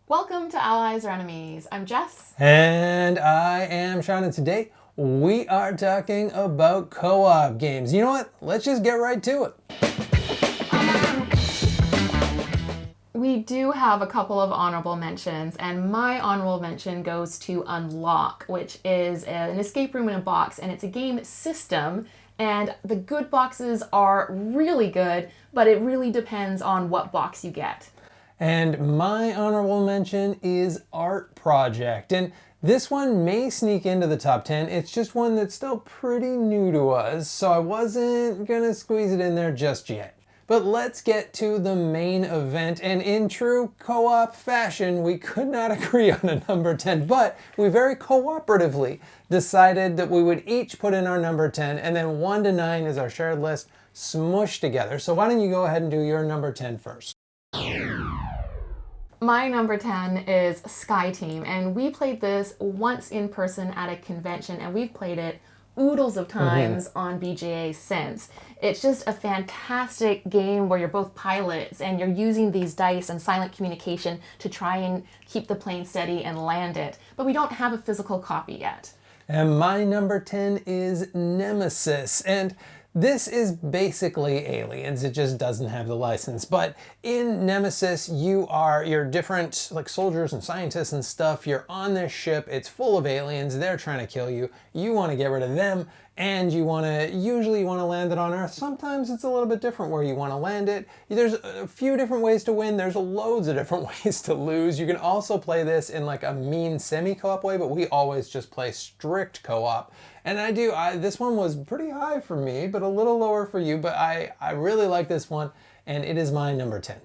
Welcome to Allies or Enemies. I'm Jess. And I am Shawn, and today we are talking about co-op games. You know what? Let's just get right to it. We do have a couple of honorable mentions, and my honorable mention goes to Unlock, which is an escape room in a box, and it's a game system, and the good boxes are really good, but it really depends on what box you get. And my honorable mention is Art Project. And this one may sneak into the top 10. It's just one that's still pretty new to us, so I wasn't gonna squeeze it in there just yet. But let's get to the main event, and in true co-op fashion, we could not agree on a number 10, but we very cooperatively decided that we would each put in our number 10, and then 1 to 9 is our shared list smushed together. So why don't you go ahead and do your number 10 first? My number 10 is Sky Team, and we played this once in person at a convention, and we've played it oodles of times on BGA since. It's just a fantastic game where you're both pilots and you're using these dice and silent communication to try and keep the plane steady and land it, but we don't have a physical copy yet. And my number 10 is Nemesis, and this is basically Aliens, it just doesn't have the license. But in Nemesis, you're different like soldiers and scientists and stuff. You're on this ship, it's full of aliens, they're trying to kill you. You want to get rid of them, and usually you want to land it on Earth. Sometimes it's a little bit different where you want to land it. There's a few different ways to win, there's loads of different ways to lose. You can also play this in like a mean semi-co-op way, but we always just play strict co-op. And this one was pretty high for me, but a little lower for you, but I really like this one, and it is my number 10.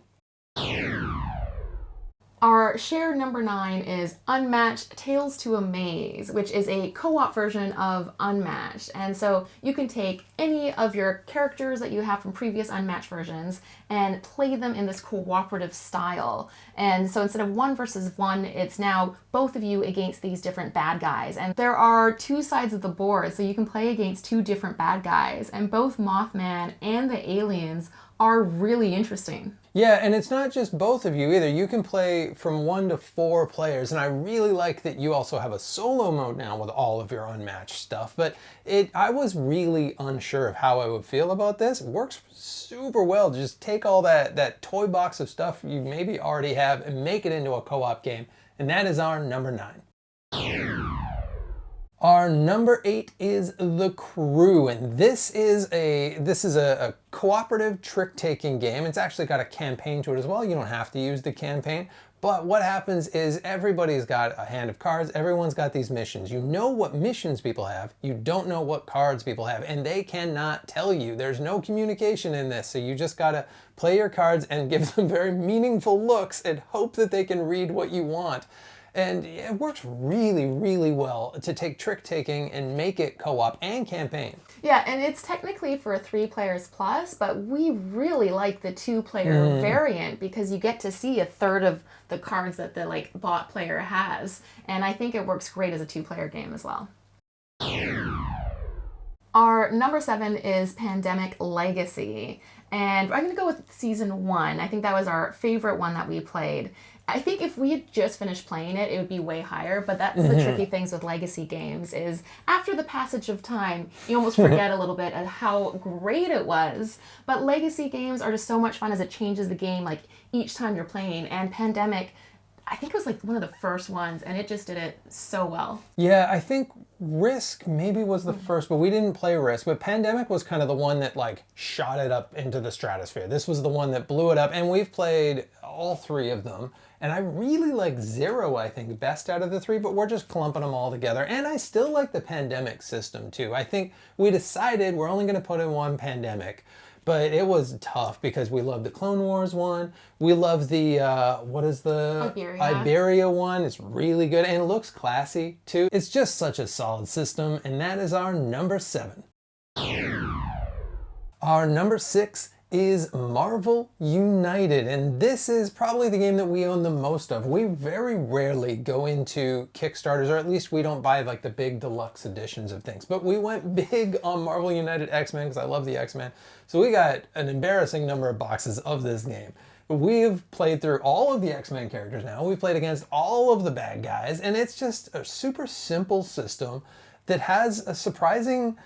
Our shared number 9 is Unmatched Tales to a Maze, which is a co-op version of Unmatched. And so you can take any of your characters that you have from previous Unmatched versions and play them in this cooperative style. And so instead of 1 versus 1, it's now both of you against these different bad guys. And there are 2 sides of the board, so you can play against 2 different bad guys. And both Mothman and the aliens are really interesting. Yeah, and it's not just both of you either. You can play from 1 to 4 players, and I really like that you also have a solo mode now with all of your Unmatched stuff. But I was really unsure of how I would feel about this. It works super well. Just take all that toy box of stuff you maybe already have and make it into a co-op game, and that is our number 9. Our number 8 is The Crew, and this is a cooperative trick-taking game. It's actually got a campaign to it as well. You don't have to use the campaign, but what happens is everybody's got a hand of cards. Everyone's got these missions. You know what missions people have. You don't know what cards people have, and they cannot tell you. There's no communication in this, so you just gotta play your cards and give them very meaningful looks and hope that they can read what you want. And it works really, really well to take trick-taking and make it co-op and campaign. Yeah, and it's technically for 3 players plus, but we really like the 2-player variant because you get to see a third of the cards that the bot player has. And I think it works great as a 2-player game as well. Our number 7 is Pandemic Legacy. And I'm going to go with Season 1. I think that was our favorite one that we played. I think if we had just finished playing it, it would be way higher, but that's the tricky things with legacy games is after the passage of time, you almost forget a little bit of how great it was. But legacy games are just so much fun as it changes the game each time you're playing. And Pandemic, I think it was one of the first ones, and it just did it so well. Yeah, I think Risk maybe was the first, but we didn't play Risk. But Pandemic was kind of the one that shot it up into the stratosphere. This was the one that blew it up, and we've played all 3 of them. And I really like Zero, I think, best out of the 3, but we're just clumping them all together. And I still like the Pandemic system too. I think we decided we're only gonna put in 1 Pandemic, but it was tough because we love the Clone Wars one. We love the, what is the? Iberia one. It's really good and it looks classy too. It's just such a solid system, and that is our number 7. Our number 6 is Marvel United, and this is probably the game that we own the most of. We very rarely go into Kickstarters, or at least we don't buy the big deluxe editions of things, but we went big on Marvel United X-Men because I love the X-Men. So we got an embarrassing number of boxes of this game. we've played through all of the X-Men characters now. We've played against all of the bad guys, and it's just a super simple system that has a surprising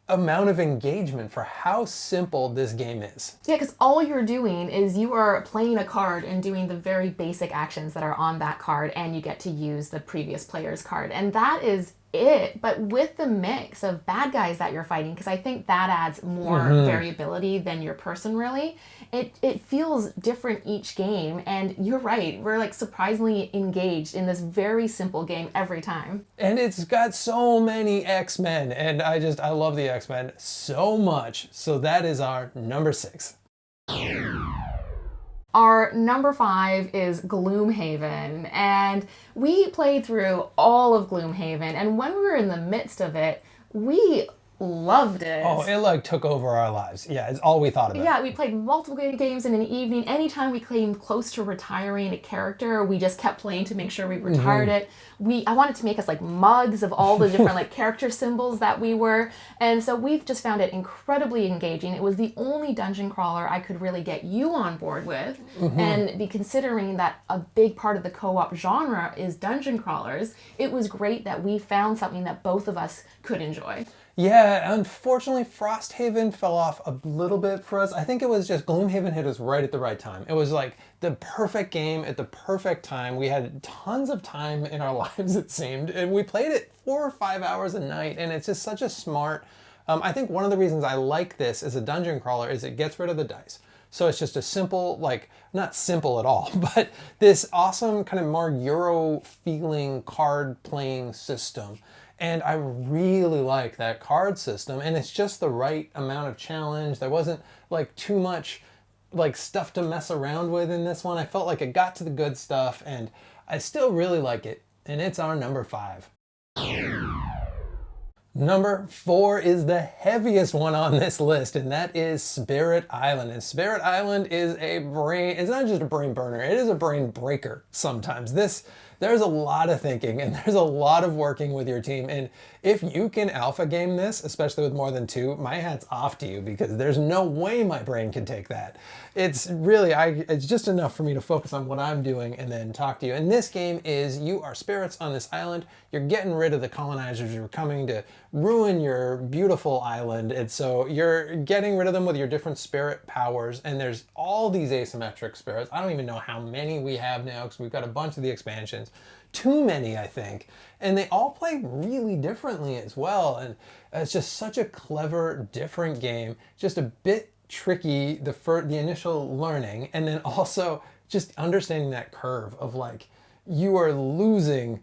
amount of engagement for how simple this game is. Yeah, because all you're doing is you are playing a card and doing the very basic actions that are on that card, and you get to use the previous player's card. And that is it, but with the mix of bad guys that you're fighting, because I think that adds more variability than your person really. It feels different each game, and you're right, we're like surprisingly engaged in this very simple game every time. And it's got so many X-Men, and I love the X-Men so much. So that is our number 6. Our number 5 is Gloomhaven, and we played through all of Gloomhaven, and when we were in the midst of it, we loved it. Oh, it took over our lives. Yeah, it's all we thought about. Yeah, we played multiple games in an evening. Anytime we came close to retiring a character, we just kept playing to make sure we retired it. I wanted to make us mugs of all the different character symbols that we were. And so we've just found it incredibly engaging. It was the only dungeon crawler I could really get you on board with. And be considering that a big part of the co-op genre is dungeon crawlers, it was great that we found something that both of us could enjoy. Yeah, unfortunately, Frosthaven fell off a little bit for us. I think it was just Gloomhaven hit us right at the right time. It was the perfect game at the perfect time. We had tons of time in our lives, it seemed. And we played it 4 or 5 hours a night, and it's just such a smart... I think one of the reasons I like this as a dungeon crawler is it gets rid of the dice. So it's just a simple, not simple at all, but this awesome kind of more Euro feeling card playing system. And I really like that card system, and it's just the right amount of challenge. There wasn't too much stuff to mess around with in this one. I felt like it got to the good stuff, and I still really like it, and it's our number 5. Number 4 is the heaviest one on this list, and that is Spirit Island. And Spirit Island is it's not just a brain burner, it is a brain breaker sometimes. There's a lot of thinking and there's a lot of working with your team. And if you can alpha game this, especially with more than 2, my hat's off to you, because there's no way my brain can take that. It's really, it's just enough for me to focus on what I'm doing and then talk to you. And this game is, you are spirits on this island. You're getting rid of the colonizers who are coming to ruin your beautiful island. And so you're getting rid of them with your different spirit powers. And there's all these asymmetric spirits. I don't even know how many we have now, because we've got a bunch of the expansions. Too many, I think. And they all play really differently as well. And it's just such a clever, different game. Just a bit tricky, the initial learning. And then also just understanding that curve of you are losing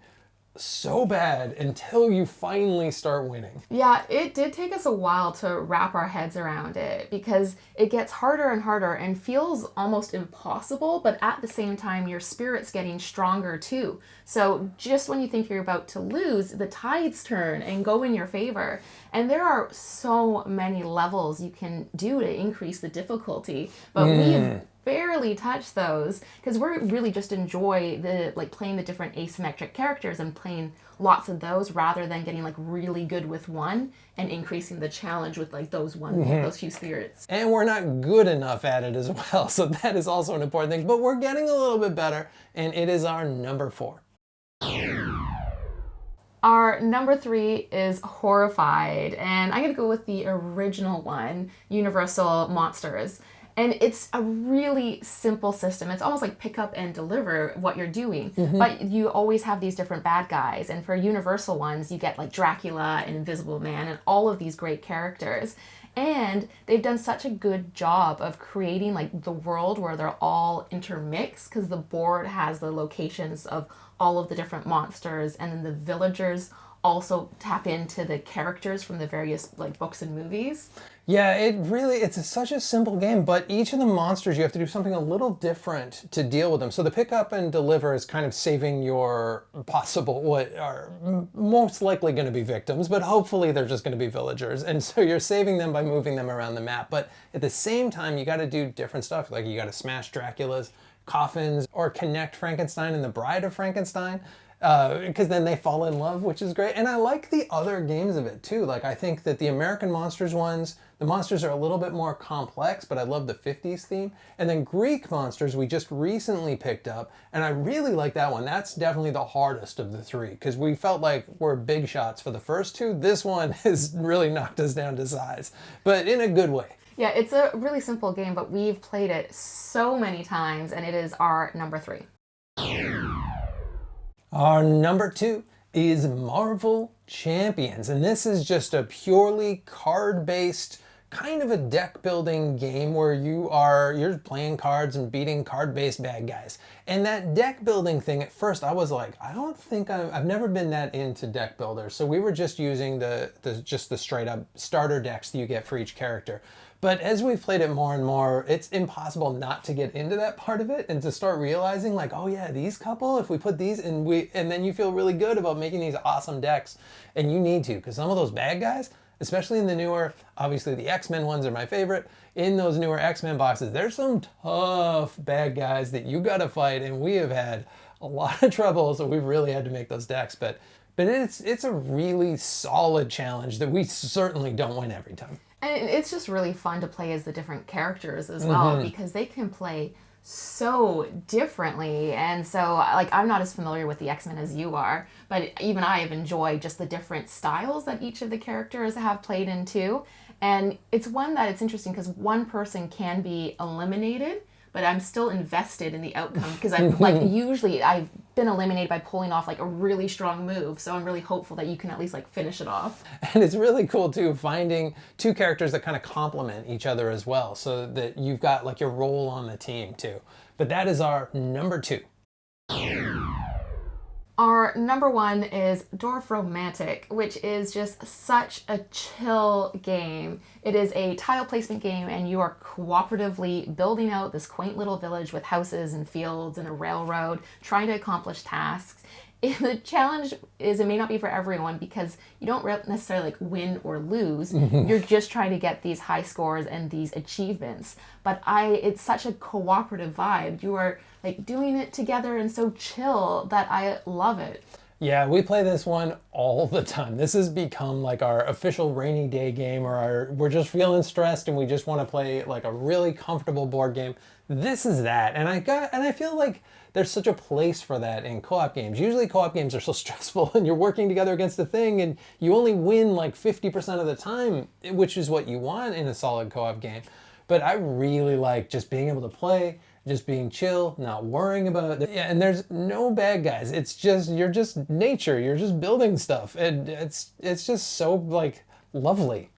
so bad until you finally start winning. Yeah, it did take us a while to wrap our heads around it, because it gets harder and harder and feels almost impossible, but at the same time your spirit's getting stronger too. So just when you think you're about to lose, the tides turn and go in your favor. And there are so many levels you can do to increase the difficulty, but we've barely touch those, because we're really just enjoy the playing the different asymmetric characters and playing lots of those, rather than getting really good with one and increasing the challenge with those few spirits. And we're not good enough at it as well, so that is also an important thing, but we're getting a little bit better, and it is our number 4. Our number 3 is Horrified, and I'm gonna go with the original one, Universal Monsters. And it's a really simple system. It's almost like pick up and deliver what you're doing. But you always have these different bad guys. And for universal ones, you get Dracula and Invisible Man and all of these great characters. And they've done such a good job of creating the world where they're all intermixed, because the board has the locations of all of the different monsters, and then the villagers also tap into the characters from the various books and movies. Yeah, it's such a simple game, but each of the monsters you have to do something a little different to deal with them. So the pick up and deliver is kind of saving your what are most likely going to be victims, but hopefully they're just going to be villagers. And so you're saving them by moving them around the map. But at the same time, you got to do different stuff. You got to smash Dracula's coffins or connect Frankenstein and the Bride of Frankenstein. because then they fall in love, which is great. And I like the other games of it too. Like I think that the American Monsters ones, the monsters are a little bit more complex, but I love the 50s theme. And then Greek Monsters we just recently picked up, and I really like that one. That's definitely the hardest of the three, because we felt like we're big shots for the first two. This one has really knocked us down to size, but in a good way. Yeah, it's a really simple game, but we've played it so many times, and it is our number 3. Our number 2 is Marvel Champions, and this is just a purely card-based kind of a deck building game where you're playing cards and beating card-based bad guys. And that deck building thing, at first I was like, I don't think I've never been that into deck builders. So we were just using the straight up starter decks that you get for each character. But as we've played it more and more, it's impossible not to get into that part of it and to start realizing like, oh yeah, these couple, if we put these and then you feel really good about making these awesome decks. And you need to, because some of those bad guys, especially in the newer, obviously the X-Men ones are my favorite. In those newer X-Men boxes, there's some tough bad guys that you gotta fight, and we have had a lot of trouble, so we've really had to make those decks. But it's a really solid challenge that we certainly don't win every time. And it's just really fun to play as the different characters as well, because they can play so differently. And so, like, I'm not as familiar with the X-Men as you are, but even I have enjoyed just the different styles that each of the characters have played in too. And it's one that it's interesting because one person can be eliminated, but I'm still invested in the outcome because I'm like, usually I've been eliminated by pulling off like a really strong move. So I'm really hopeful that you can at least like finish it off. And it's really cool too, finding two characters that kind of complement each other as well, so that you've got like your role on the team too. But that is our number 2. Our number 1 is Dwarf Romantic, which is just such a chill game. It is a tile placement game, and you are cooperatively building out this quaint little village with houses and fields and a railroad, trying to accomplish tasks. The challenge is it may not be for everyone because you don't necessarily like win or lose. You're just trying to get these high scores and these achievements. But it's such a cooperative vibe. You are like doing it together and so chill that I love it. Yeah, we play this one all the time. This has become like our official rainy day game, or we're just feeling stressed and we just want to play like a really comfortable board game. This is that. And I feel like there's such a place for that in co-op games. Usually co-op games are so stressful and you're working together against a thing and you only win like 50% of the time, which is what you want in a solid co-op game. But I really like just being able to play, just being chill, not worrying about it. Yeah, and there's no bad guys. It's just, you're just nature. You're just building stuff. And it's just so like lovely.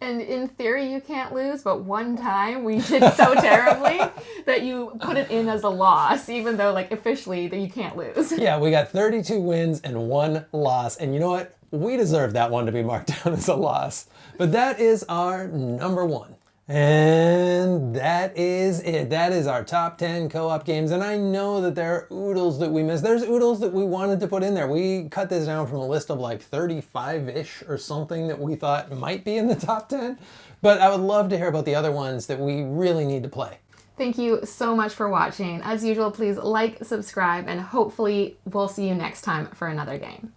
And in theory, you can't lose, but one time we did so terribly that you put it in as a loss, even though like officially that you can't lose. Yeah, we got 32 wins and 1 loss. And you know what? We deserve that one to be marked down as a loss. But that is our number 1. And that is it. That is our top 10 co-op games. And I know that there are oodles that we missed. There's oodles that we wanted to put in there. We cut this down from a list of like 35-ish or something that we thought might be in the top 10. But I would love to hear about the other ones that we really need to play. Thank you so much for watching. As usual, please like, subscribe, and hopefully we'll see you next time for another game.